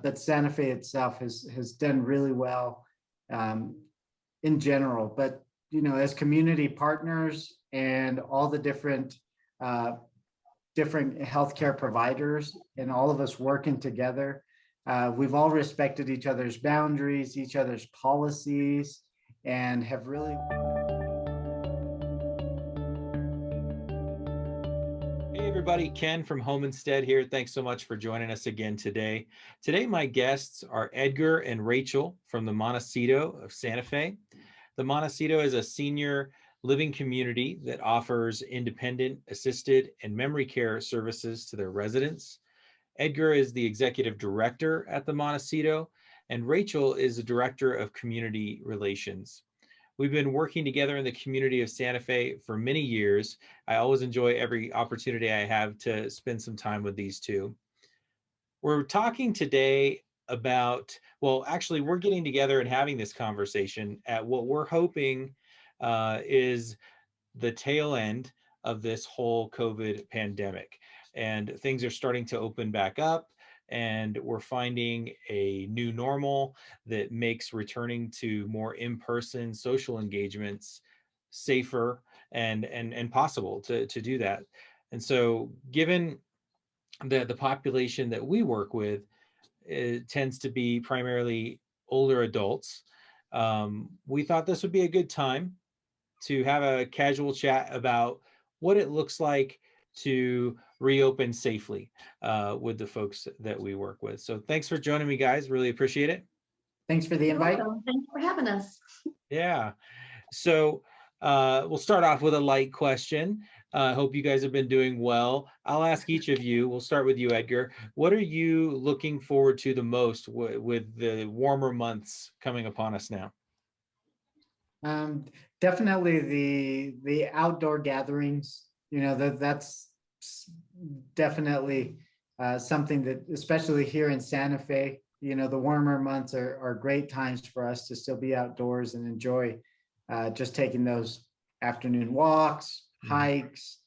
but Santa Fe itself has done really well in general. But as community partners and all the different healthcare providers and all of us working together, we've all respected each other's boundaries, each other's policies, and have really. Hey everybody, Ken from Home Instead here. Thanks so much for joining us again today. Today my guests are Edgar and Rachael from the Montecito of Santa Fe. The Montecito is a senior living community that offers independent, assisted, and memory care services to their residents. Edgar is the executive director at the Montecito, and Rachael is the director of community relations. We've been working together in the community of Santa Fe for many years. I always enjoy every opportunity I have to spend some time with these two. We're talking today about, well, actually, we're getting together and having this conversation at what we're hoping is the tail end of this whole COVID pandemic. And things are starting to open back up, and we're finding a new normal that makes returning to more in-person social engagements safer and possible to do that. And so given the population that we work with, it tends to be primarily older adults, we thought this would be a good time to have a casual chat about what it looks like to reopen safely with the folks that we work with. So thanks for joining me, guys. Really appreciate it. Thanks for the invite. Thanks for having us. Yeah. So we'll start off with a light question. I hope you guys have been doing well. I'll ask each of you. We'll start with you, Edgar. What are you looking forward to the most with the warmer months coming upon us now? Definitely the outdoor gatherings. That's definitely something that, especially here in Santa Fe, the warmer months are great times for us to still be outdoors and enjoy just taking those afternoon walks, hikes,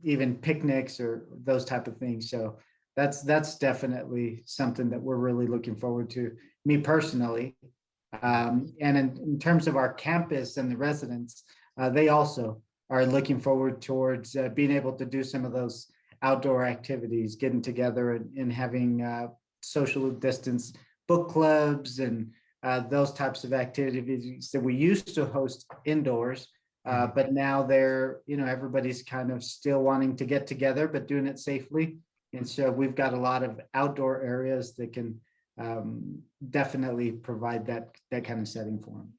even picnics or those type of things. So that's definitely something that we're really looking forward to, me personally. And in terms of our campus and the residents, they also are looking forward towards being able to do some of those outdoor activities, getting together and having social distance book clubs and those types of activities that we used to host indoors. But now everybody's kind of still wanting to get together, but doing it safely. And so we've got a lot of outdoor areas that can definitely provide that kind of setting for them.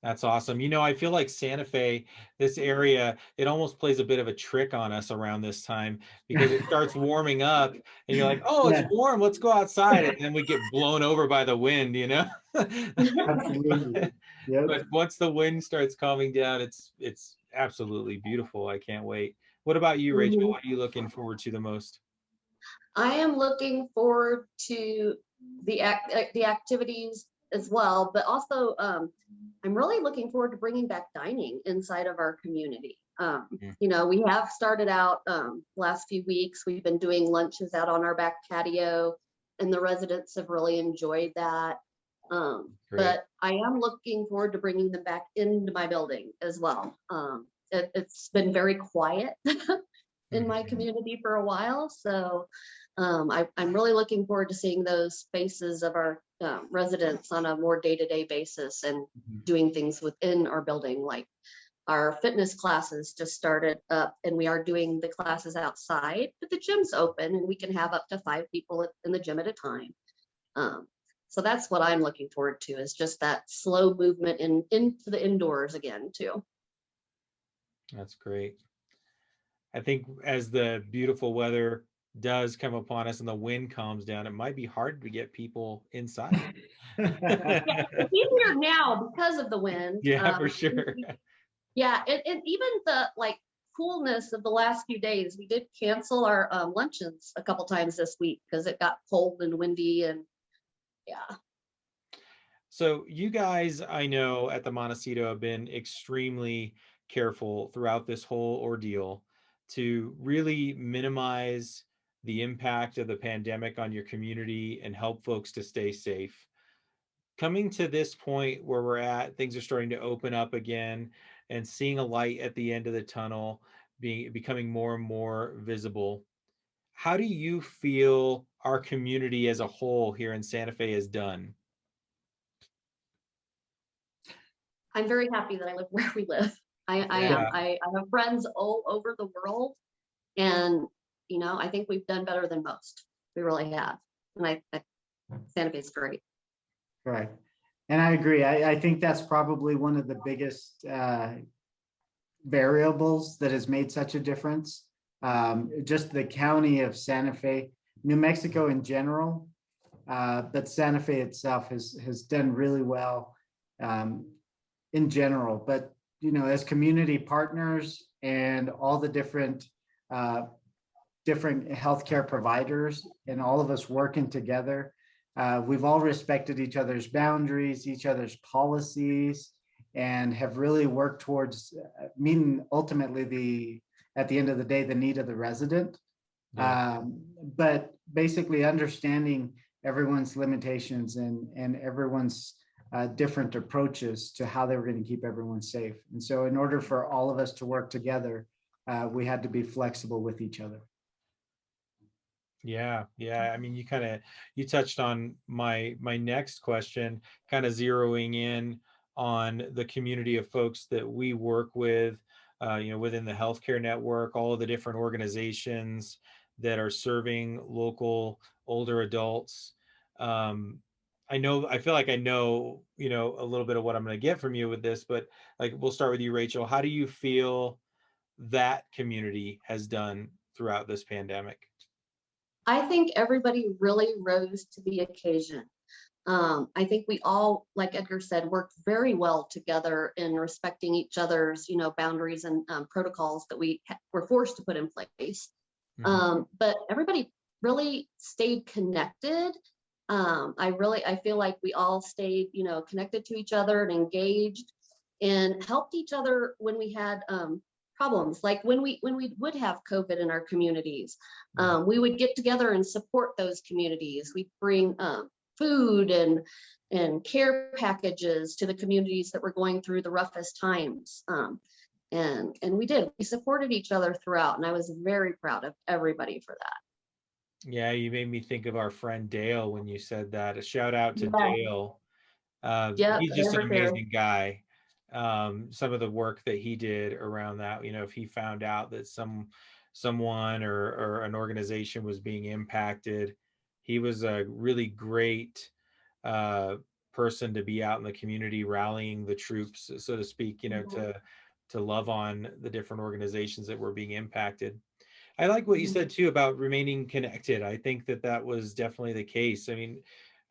That's awesome. I feel like Santa Fe, this area, it almost plays a bit of a trick on us around this time because it starts warming up and you're like, oh, it's warm, let's go outside. And then we get blown over by the wind, Absolutely. Yep. But once the wind starts calming down, it's absolutely beautiful. I can't wait. What about you, Rachael? What are you looking forward to the most? I am looking forward to the activities as well, but also I'm really looking forward to bringing back dining inside of our community. We have started out last few weeks. We've been doing lunches out on our back patio, and the residents have really enjoyed that. But I am looking forward to bringing them back into my building as well. It's been very quiet in my community for a while, so I'm really looking forward to seeing those faces of our residents on a more day-to-day basis and doing things within our building, like our fitness classes just started up, and we are doing the classes outside, but the gym's open and we can have up to 5 people in the gym at a time. So that's what I'm looking forward to, is just that slow movement into the indoors again too. That's great. I think as the beautiful weather does come upon us and the wind calms down, it might be hard to get people inside. It's easier now because of the wind. Yeah, for sure. Yeah, and even the coolness of the last few days, we did cancel our luncheons a couple times this week because it got cold and windy, and yeah. So you guys, I know at the Montecito, have been extremely careful throughout this whole ordeal to really minimize the impact of the pandemic on your community and help folks to stay safe. Coming to this point where we're at, things are starting to open up again and seeing a light at the end of the tunnel becoming more and more visible. How do you feel our community as a whole here in Santa Fe has done? I'm very happy that I live where we live. I Yeah. am. I have friends all over the world, and I think we've done better than most. We really have, and Santa Fe is great. Right. And I agree. I think that's probably one of the biggest variables that has made such a difference. Just the county of Santa Fe, New Mexico in general, but Santa Fe itself has done really well in general. But as community partners and all the different healthcare providers and all of us working together, we've all respected each other's boundaries, each other's policies, and have really worked towards meeting ultimately at the end of the day, the need of the resident. Yeah. But basically understanding everyone's limitations and everyone's different approaches to how they were going to keep everyone safe. And so in order for all of us to work together, we had to be flexible with each other. Yeah. I mean, you touched on my next question, kind of zeroing in on the community of folks that we work with, within the healthcare network, all of the different organizations that are serving local older adults. I feel like I know, a little bit of what I'm going to get from you with this, but like, we'll start with you, Rachel. How do you feel that community has done throughout this pandemic? I think everybody really rose to the occasion. I think we all, like Edgar said, worked very well together in respecting each other's, boundaries and protocols that we were forced to put in place. Mhm. But everybody really stayed connected. I feel like we all stayed, connected to each other and engaged and helped each other when we had problems. Like when we would have COVID in our communities, we would get together and support those communities. We'd bring food and care packages to the communities that were going through the roughest times. And we supported each other throughout, and I was very proud of everybody for that. Yeah, you made me think of our friend Dale when you said that. A shout out to Yeah. Dale. Yep, He's just an never care. amazing guy. Some of the work that he did around that, if he found out that someone or an organization was being impacted, he was a really great uh, person to be out in the community rallying the troops, so to speak, to love on the different organizations that were being impacted. I like what you said too about remaining connected. I think that was definitely the case. I mean,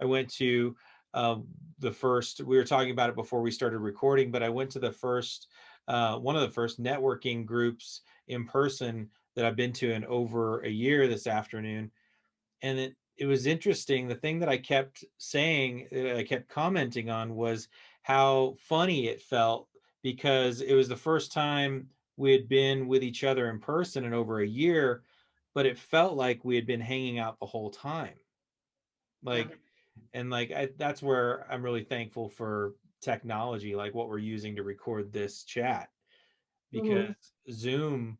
I went to we were talking about it before we started recording, but I went to one of the first networking groups in person that I've been to in over a year this afternoon. And it was interesting. The thing that I kept saying, I kept commenting on, was how funny it felt, because it was the first time we had been with each other in person in over a year, but it felt like we had been hanging out the whole time. Yeah. Like, and like, that's where I'm really thankful for technology, like what we're using to record this chat, because Mhm. Zoom,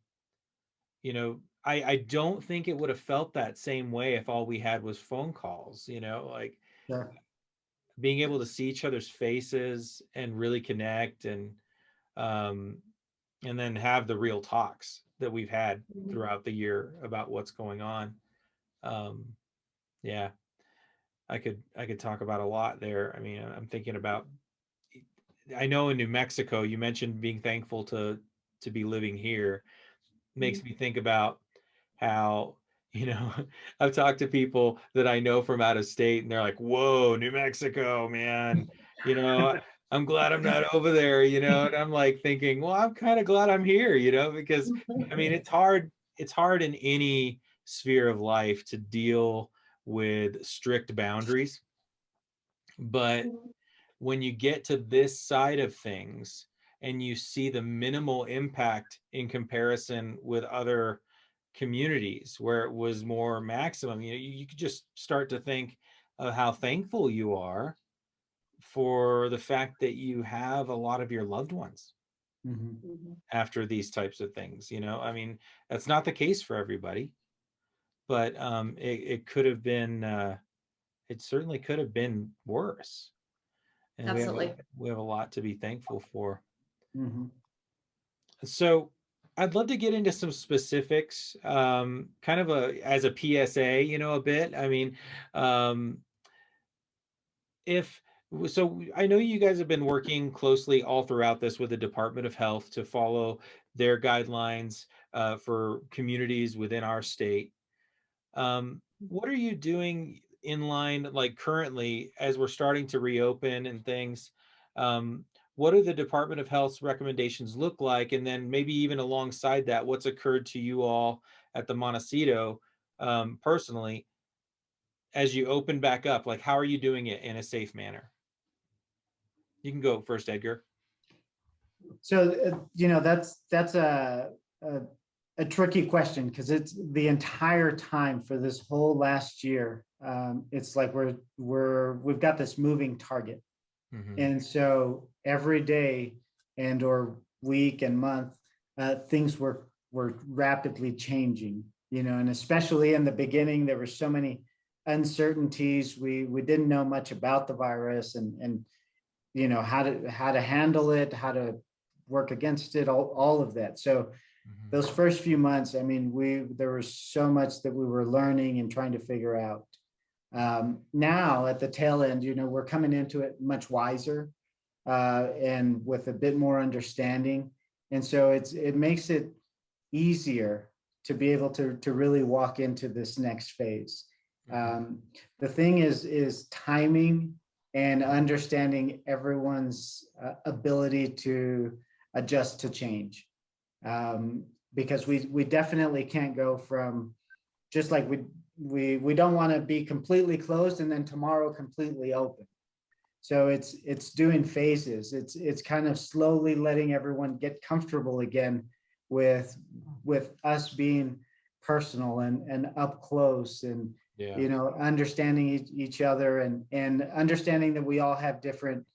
I don't think it would have felt that same way if all we had was phone calls, like Sure. being able to see each other's faces and really connect, um and then have the real talks that we've had Mhm. throughout the year about what's going on. um yeah, I could talk about a lot there. I mean, I'm thinking about, I know in New Mexico, you mentioned being thankful to be living here. Makes me think about how, you know, I've talked to people that I know from out of state, and they're like, whoa, New Mexico, man, you know, I'm glad I'm not over there, and I'm like thinking, well, I'm kind of glad I'm here, because I mean, it's hard in any sphere of life to deal with strict boundaries. But when you get to this side of things and you see the minimal impact in comparison with other communities where it was more maximum, you could just start to think of how thankful you are for the fact that you have a lot of your loved ones Mhm. Mhm. after these types of things. I mean, that's not the case for everybody, but it could have been, it certainly could have been worse. And Absolutely. we have a lot to be thankful for. Mhm. So I'd love to get into some specifics, kind of as a PSA, a bit. I mean, um, if so, I know you guys have been working closely all throughout this with the Department of Health to follow their guidelines for communities within our state. What are you doing in line, like currently, as we're starting to reopen and things? What do the Department of Health's recommendations look like? And then maybe even alongside that, what's occurred to you all at the Montecito, personally, as you open back up? Like, how are you doing it in a safe manner? You can go first, Edgar. So, that's a, a tricky question because it's the entire time for this whole last year. It's like we've got this moving target. Mm-hmm. And so every day and or week and month, things were rapidly changing, and especially in the beginning, there were so many uncertainties. We didn't know much about the virus and how to handle it, how to work against it, all of that. So Mm-hmm. those first few months, I mean, there was so much that we were learning and trying to figure out. Now at the tail end, we're coming into it much wiser and with a bit more understanding. And so it makes it easier to be able to really walk into this next phase. Mm-hmm. The thing is timing and understanding everyone's ability to adjust to change. Because we definitely can't go from just like we don't want to be completely closed and then tomorrow completely open. So it's doing phases. It's kind of slowly letting everyone get comfortable again with us being personal and up close and Yeah. understanding each other and understanding that we all have different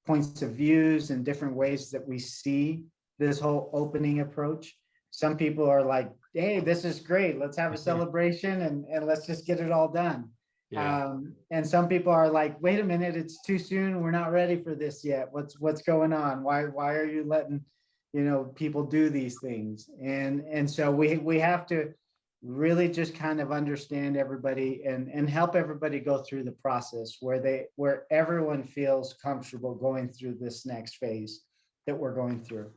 points of views and different ways that we see this whole opening approach. Some people are like, hey, this is great. Let's have a celebration and let's just get it all done. Yeah. And some people are like, wait a minute, it's too soon. We're not ready for this yet. What's going on? Why are you letting, people do these things? And so we have to really just kind of understand everybody and help everybody go through the process where everyone feels comfortable going through this next phase that we're going through.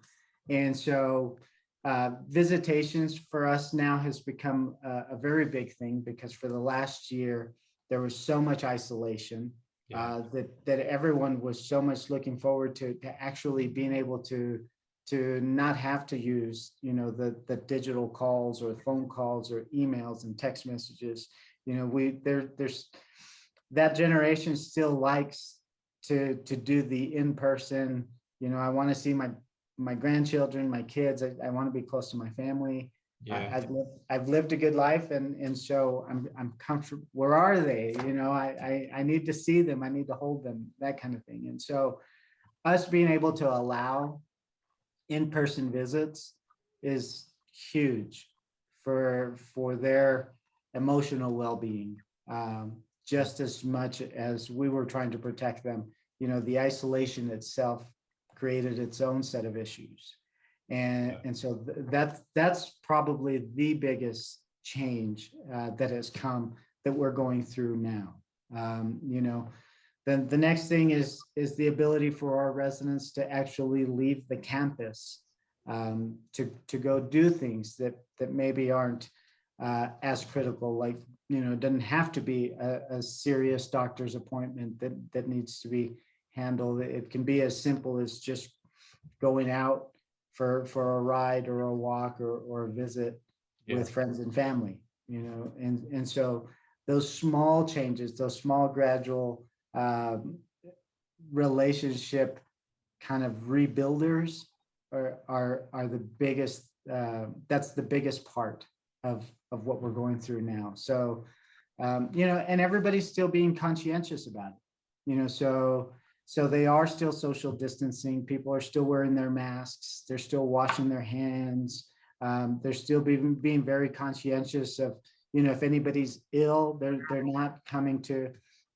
And so visitations for us now has become a very big thing because for the last year, there was so much isolation that everyone was so much looking forward to actually being able to not have to use the digital calls or phone calls or emails and text messages. There's that generation still likes to do the in-person. I want to see my grandchildren, my kids. I want to be close to my family. Yeah. I've lived a good life, and so I'm comfortable. Where are they? I need to see them. I need to hold them. That kind of thing. And so, us being able to allow in-person visits is huge for their emotional well-being, just as much as we were trying to protect them. The isolation itself created its own set of issues. And so that's probably the biggest change that has come that we're going through now. Then the next thing is the ability for our residents to actually leave the campus to go do things that maybe aren't as critical. Like it doesn't have to be a serious doctor's appointment that needs to be handled. It can be as simple as just going out for a ride or a walk or a visit with friends and family, and so those small changes, those small gradual relationship kind of rebuilders are the biggest, that's the biggest part of what we're going through now. So, you know, and everybody's still being conscientious about it, you know, so they are still social distancing. People are still wearing their masks. They're still washing their hands. They're still being very conscientious of, you know, if anybody's ill, they're not coming to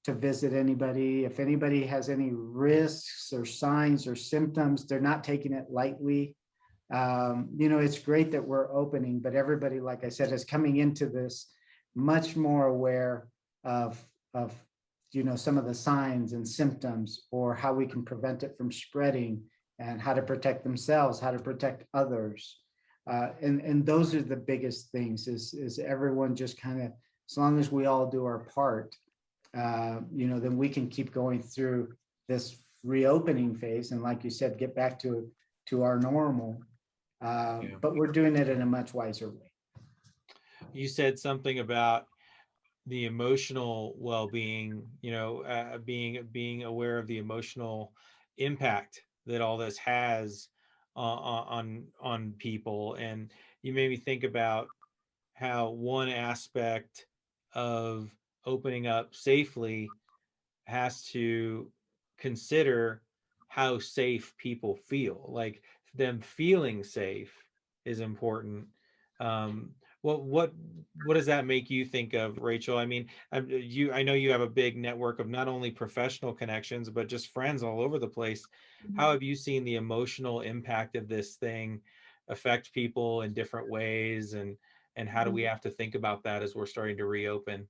visit anybody. If anybody has any risks or signs or symptoms, they're not taking it lightly. You know, it's great that we're opening, but everybody, like I said, is coming into this much more aware of, you know, some of the signs and symptoms, or how we can prevent it from spreading, and how to protect themselves, how to protect others. And those are the biggest things, is everyone just kind of, as long as we all do our part, you know, then we can keep going through this reopening phase. And like you said, get back to our normal, but we're doing it in a much wiser way. You said something about the emotional well-being, you know, being aware of the emotional impact that all this has on people. And you made me think about how one aspect of opening up safely has to consider how safe people feel. Like, them feeling safe is important. Um, what does that make you think of, Rachel? I mean, I know you have a big network of not only professional connections, but just friends all over the place. How have you seen the emotional impact of this thing affect people in different ways, and how do we have to think about that as we're starting to reopen?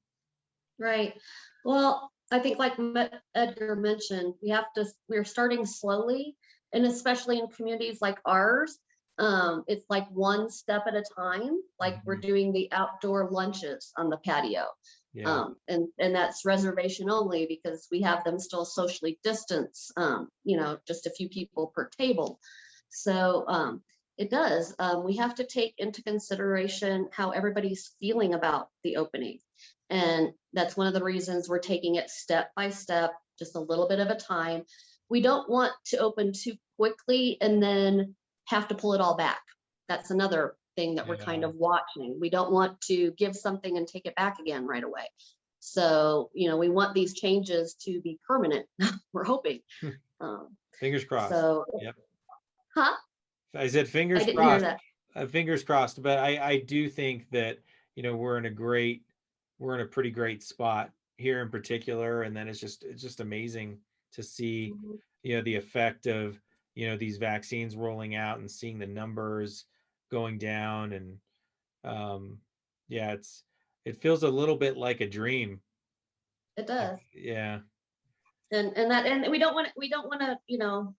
Right. Well, I think like Edgar mentioned, we're starting slowly, and especially in communities like ours, it's like one step at a time. Like we're doing the outdoor lunches on the patio. Yeah. And that's reservation only, because we have them still socially distanced, you know, just a few people per table. So it does. We have to take into consideration how everybody's feeling about the opening. And that's one of the reasons we're taking it step by step, just a little bit of a time. We don't want to open too quickly and then have to pull it all back. That's another thing that we're kind of watching. We don't want to give something and take it back again right away. So, you know, we want these changes to be permanent. We're hoping. Fingers crossed. So, yep. Huh? I said fingers I didn't crossed. hear that. Fingers crossed. But I do think that, you know, we're in a pretty great spot here in particular. And then it's just amazing to see, you know, the effect of, you know, these vaccines rolling out and seeing the numbers going down. And yeah, it feels a little bit like a dream. It does. Yeah. And we don't want to, you know,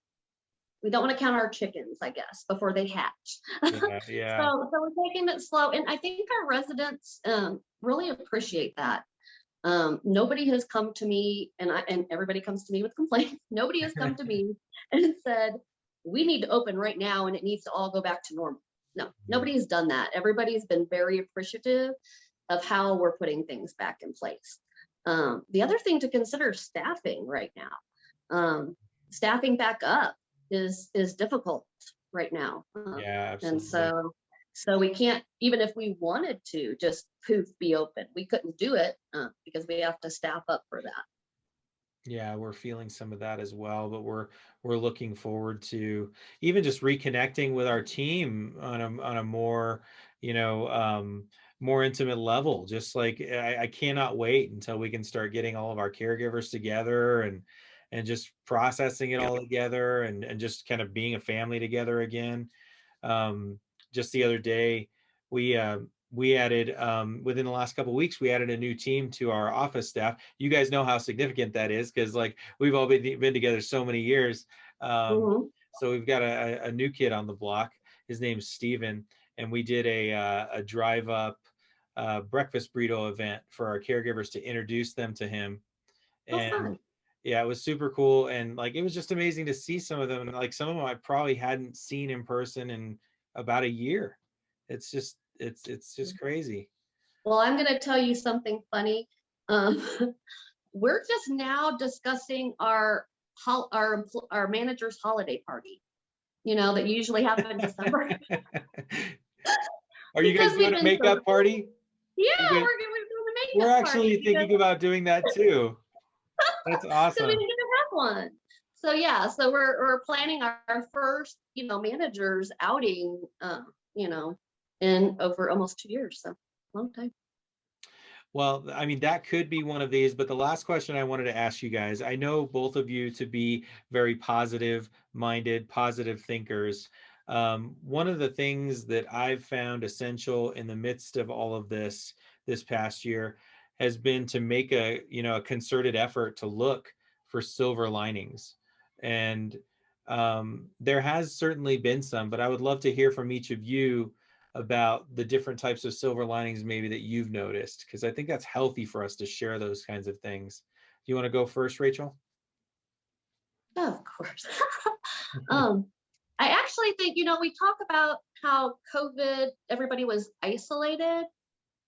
we don't want to count our chickens, I guess, before they hatch. Yeah. So we're taking it slow. And I think our residents really appreciate that. Nobody has come to me, and everybody comes to me with complaints. Nobody has come to me and said, we need to open right now and it needs to all go back to normal. No, nobody has done that. Everybody's been very appreciative of how we're putting things back in place. The other thing to consider is staffing right now. Staffing back up is difficult right now. Yeah, absolutely. And so we can't, even if we wanted to just poof be open, we couldn't do it because we have to staff up for that. Yeah, we're feeling some of that as well, but we're looking forward to even just reconnecting with our team on a more, you know, more intimate level. Just like I cannot wait until we can start getting all of our caregivers together and just processing it all together and just kind of being a family together again. Just the other day, we added within the last couple of weeks, we added a new team to our office staff. You guys know how significant that is, because like we've all been together so many years. So we've got a new kid on the block. His name's Steven, and we did a drive up breakfast burrito event for our caregivers to introduce them to him. And yeah, it was super cool. And like, it was just amazing to see some of them. Like some of them I probably hadn't seen in person in about a year. It's just crazy. Well, I'm going to tell you something funny. We're just now discussing our manager's holiday party, you know, that usually happens in December. Are you guys Because we've doing a been so makeup party? yeah, You guys- we're doing a We're makeup actually party because thinking about doing that too. That's we awesome. didn't get to have one. So yeah, so we're planning our first, managers outing, in over almost 2 years. So long time. Well, I mean, that could be one of these, but the last question I wanted to ask you guys, I know both of you to be very positive minded, positive thinkers. One of the things that I've found essential in the midst of all of this past year has been to make a concerted effort to look for silver linings. And there has certainly been some, but I would love to hear from each of you about the different types of silver linings maybe that you've noticed, because I think that's healthy for us to share those kinds of things. Do you want to go first, Rachel? Yeah, of course. um, I actually think, we talk about how COVID, everybody was isolated,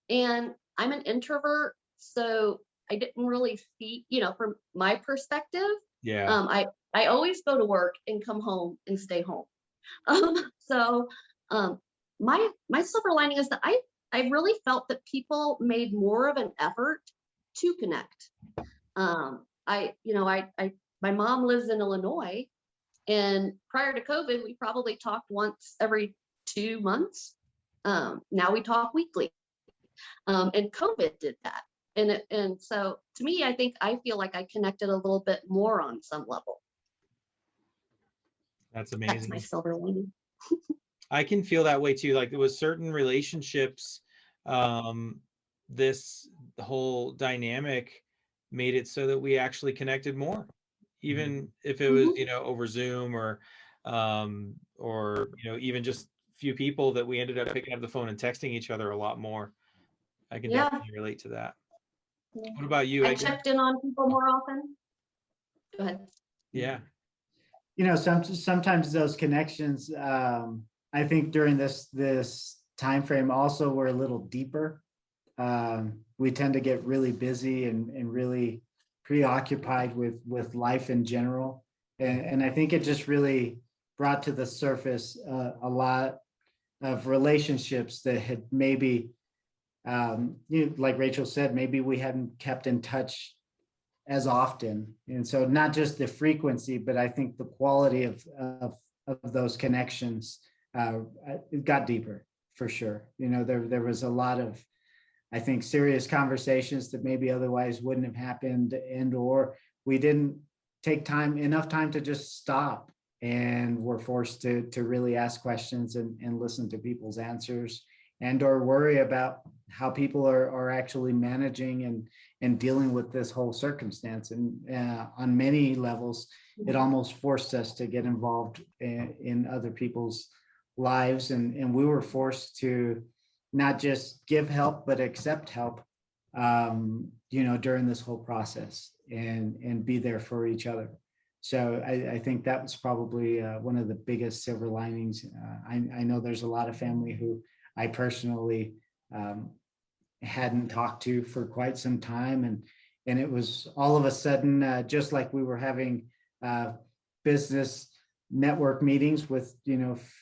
and I'm an introvert, so I didn't really see, from my perspective, Yeah. I always go to work and come home and stay home. So my silver lining is that I really felt that people made more of an effort to connect. I my mom lives in Illinois, and prior to COVID, we probably talked once every 2 months. Now we talk weekly, and COVID did that. And so to me, I feel like I connected a little bit more on some level. That's That's my amazing. silver lining. I can feel that way too. Like there was certain relationships, um, this whole dynamic made it so that we actually connected more, even if it was, Mhm. over Zoom or even just few people that we ended up picking up the phone and texting each other a lot more. I can Yeah. definitely relate to that. Yeah. What about you, I Edgar? checked in on people more often. Go ahead. Yeah. Sometimes those connections, I think during this time frame also were a little deeper. We tend to get really busy and really preoccupied with life in general. And I think it just really brought to the surface a lot of relationships that had maybe, like Rachel said, maybe we hadn't kept in touch as often. And so not just the frequency, but I think the quality of those connections, it got deeper for sure. There was a lot of, I think, serious conversations that maybe otherwise wouldn't have happened, and or we didn't take enough time to just stop, and we're forced to really ask questions and listen to people's answers, and or worry about how people are actually managing and dealing with this whole circumstance. And on many levels, it almost forced us to get involved in other people's lives, and we were forced to not just give help, but accept help, during this whole process, and be there for each other. So I think that was probably one of the biggest silver linings. I know there's a lot of family who I personally hadn't talked to for quite some time, and it was all of a sudden, just like we were having business network meetings with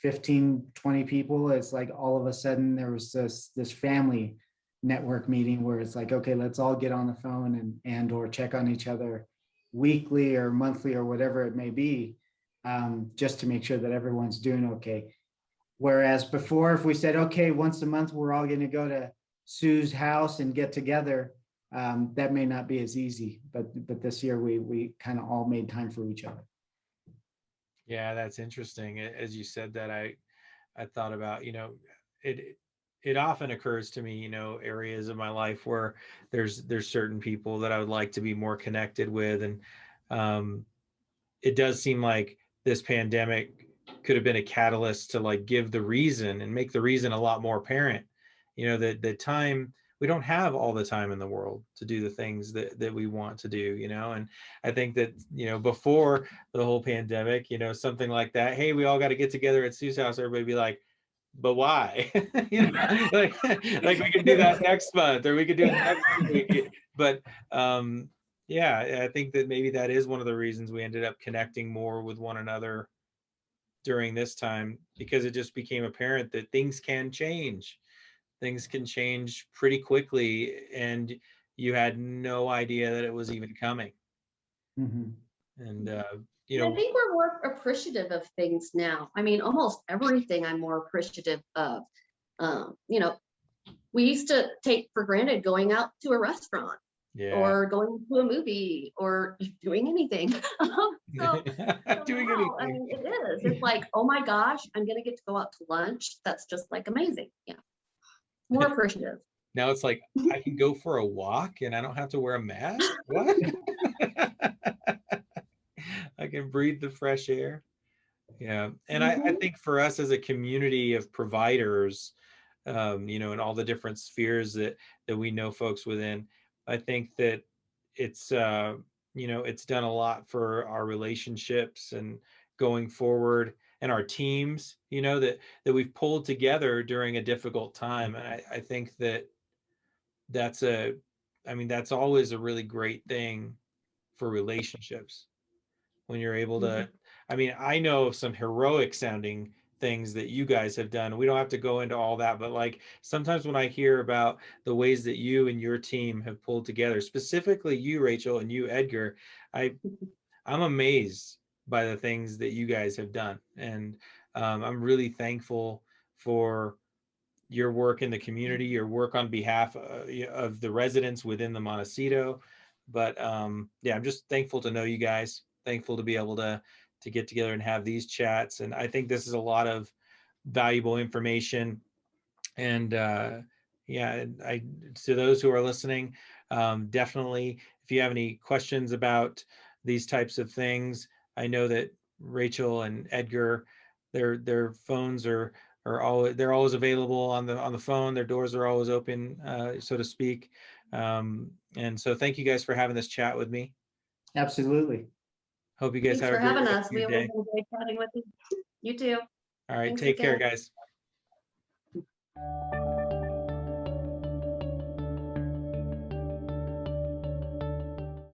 15, 20 people. It's like all of a sudden there was this family network meeting where it's like, okay, let's all get on the phone and or check on each other weekly or monthly or whatever it may be, just to make sure that everyone's doing okay. Whereas before, if we said, okay, once a month we're all going to go to Sue's house and get together, that may not be as easy, but this year we kind of all made time for each other. Yeah, that's interesting. As you said that, I thought about, it often occurs to me, areas of my life where there's certain people that I would like to be more connected with. And it does seem like this pandemic could have been a catalyst to like give the reason and make the reason a lot more apparent. That the time, we don't have all the time in the world to do the things that we want to do, and I think that, before the whole pandemic, something like that, hey, we all got to get together at Sue's house, everybody be like, but why? Like we could do that next month, or we could do it next week. But yeah, I think that maybe that is one of the reasons we ended up connecting more with one another during this time, because it just became apparent that things can change. things can change pretty quickly, and you had no idea that it was even coming. Mhm. And And I think we're more appreciative of things now. I mean, almost everything I'm more appreciative of. You know, we used to take for granted going out to a restaurant yeah, or going to a movie or doing anything. So doing now, I anything. mean, it is. It's like, oh my gosh, I'm gonna get to go out to lunch. That's just like amazing. Yeah, more appreciative. Now it's like I can go for a walk and I don't have to wear a mask. What? I can breathe the fresh air. Yeah. And I Mhm. think for us as a community of providers, and all the different spheres that we know folks within, I think that it's it's done a lot for our relationships and going forward, and our teams, that we've pulled together during a difficult time. And I think that that's a I mean, that's always a really great thing for relationships, when you're able to. I mean, I know of some heroic sounding things that you guys have done. We don't have to go into all that, but like sometimes when I hear about the ways that you and your team have pulled together, specifically you, Rachel, and you, Edgar, I I'm amazed by the things that you guys have done. And I'm really thankful for your work in the community, your work on behalf of the residents within the Montecito. But yeah, I'm just thankful to know you guys, thankful to be able to get together and have these chats. And I think this is a lot of valuable information. And yeah, I to those who are listening, definitely, if you have any questions about these types of things, I know that Rachel and Edgar, their phones are always they're always available on the phone. Their doors are always open, so to speak. And so thank you guys for having this chat with me. Absolutely. Hope you guys Thanks have a for great having rest us. of We your always day. enjoy chatting with you. You too. All right, Thanks take care, again. guys.